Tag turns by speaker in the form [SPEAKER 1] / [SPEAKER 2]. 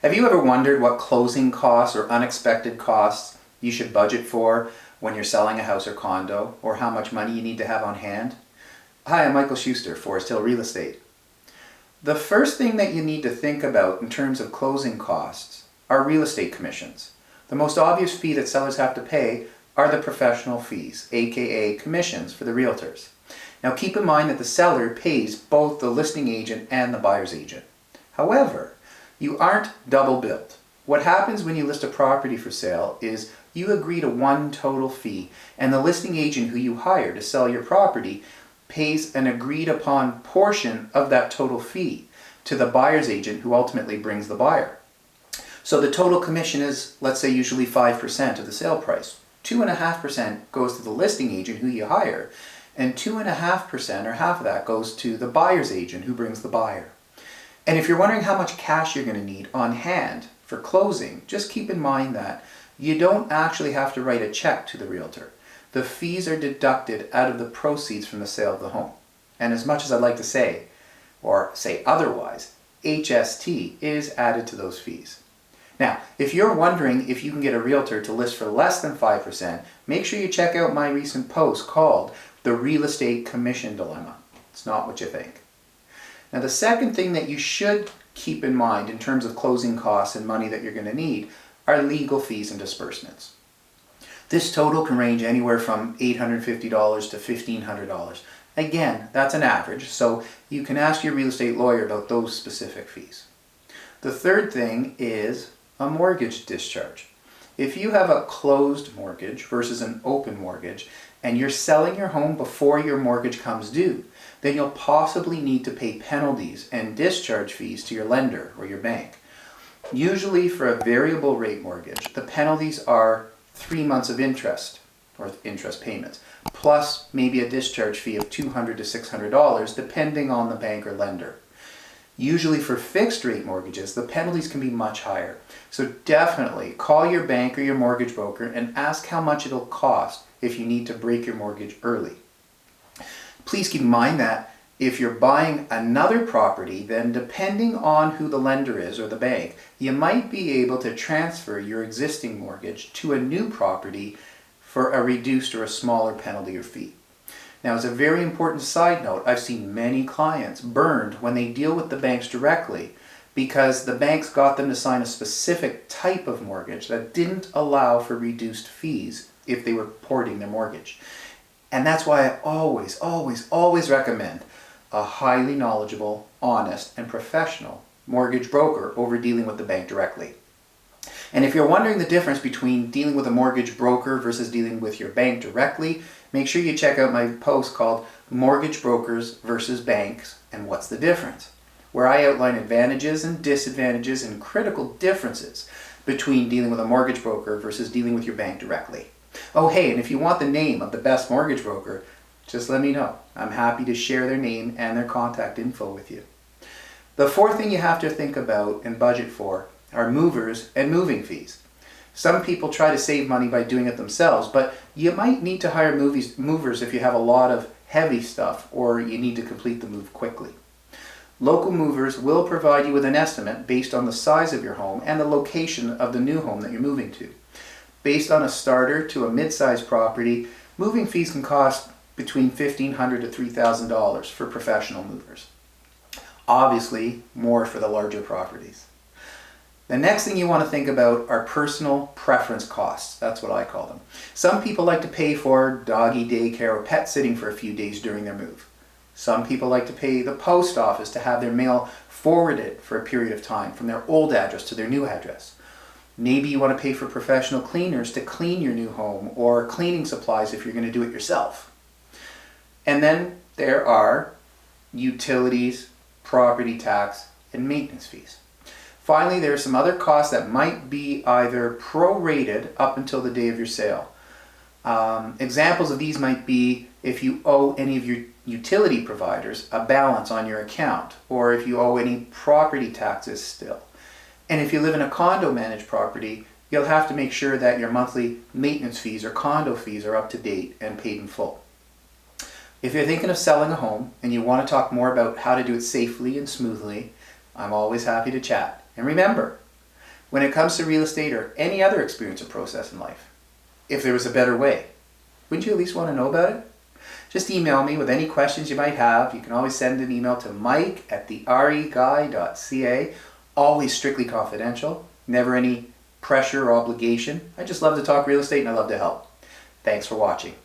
[SPEAKER 1] Have you ever wondered what closing costs or unexpected costs you should budget for when you're selling a house or condo, or how much money you need to have on hand? Hi, I'm Michael Shuster, Forest Hill Real Estate. The first thing that you need to think about in terms of closing costs are real estate commissions. The most obvious fee that sellers have to pay are the professional fees, aka commissions for the realtors. Now keep in mind that the seller pays both the listing agent and the buyer's agent. However, you aren't double billed. What happens when you list a property for sale is you agree to one total fee, and the listing agent who you hire to sell your property pays an agreed upon portion of that total fee to the buyer's agent who ultimately brings the buyer. So the total commission is, let's say, usually 5% of the sale price. 2.5% goes to the listing agent who you hire, and 2.5% or half of that goes to the buyer's agent who brings the buyer. And if you're wondering how much cash you're going to need on hand for closing, just keep in mind that you don't actually have to write a check to the realtor. The fees are deducted out of the proceeds from the sale of the home. And as much as I'd like to say, or say otherwise, HST is added to those fees. Now, if you're wondering if you can get a realtor to list for less than 5%, make sure you check out my recent post called The Real Estate Commission Dilemma. It's not what you think. Now, the second thing that you should keep in mind in terms of closing costs and money that you're going to need are legal fees and disbursements. This total can range anywhere from $850 to $1,500. Again, that's an average, so you can ask your real estate lawyer about those specific fees. The third thing is a mortgage discharge. If you have a closed mortgage versus an open mortgage, and you're selling your home before your mortgage comes due, then you'll possibly need to pay penalties and discharge fees to your lender or your bank. Usually for a variable rate mortgage, the penalties are 3 months of interest or interest payments, plus maybe a discharge fee of $200 to $600 depending on the bank or lender. Usually for fixed rate mortgages, the penalties can be much higher. So definitely call your bank or your mortgage broker and ask how much it'll cost if you need to break your mortgage early. Please keep in mind that if you're buying another property, then depending on who the lender is or the bank, you might be able to transfer your existing mortgage to a new property for a reduced or a smaller penalty or fee. Now, as a very important side note, I've seen many clients burned when they deal with the banks directly because the banks got them to sign a specific type of mortgage that didn't allow for reduced fees if they were porting their mortgage. And that's why I always recommend a highly knowledgeable, honest, and professional mortgage broker over dealing with the bank directly. And if you're wondering the difference between dealing with a mortgage broker versus dealing with your bank directly, make sure you check out my post called Mortgage Brokers versus Banks and What's the Difference, where I outline advantages and disadvantages and critical differences between dealing with a mortgage broker versus dealing with your bank directly. Oh hey, and if you want the name of the best mortgage broker, just let me know. I'm happy to share their name and their contact info with you. The fourth thing you have to think about and budget for are movers and moving fees. Some people try to save money by doing it themselves, but you might need to hire movers if you have a lot of heavy stuff or you need to complete the move quickly. Local movers will provide you with an estimate based on the size of your home and the location of the new home that you're moving to. Based on a starter to a mid-sized property, moving fees can cost between $1,500 to $3,000 for professional movers. Obviously, more for the larger properties. The next thing you want to think about are personal preference costs. That's what I call them. Some people like to pay for doggy daycare or pet sitting for a few days during their move. Some people like to pay the post office to have their mail forwarded for a period of time from their old address to their new address. Maybe you want to pay for professional cleaners to clean your new home or cleaning supplies if you're going to do it yourself. And then there are utilities, property tax, and maintenance fees. Finally, there are some other costs that might be either prorated up until the day of your sale. Examples of these might be if you owe any of your utility providers a balance on your account, or if you owe any property taxes still. And if you live in a condo managed property, you'll have to make sure that your monthly maintenance fees or condo fees are up to date and paid in full. If you're thinking of selling a home and you want to talk more about how to do it safely and smoothly, I'm always happy to chat. And remember, when it comes to real estate or any other experience or process in life. If there was a better way, wouldn't you at least want to know about it? Just email me with any questions you might have. You can always send an email to mike@TheREguy.ca. Always strictly confidential. Never any pressure or obligation. I just love to talk real estate and I love to help. Thanks for watching.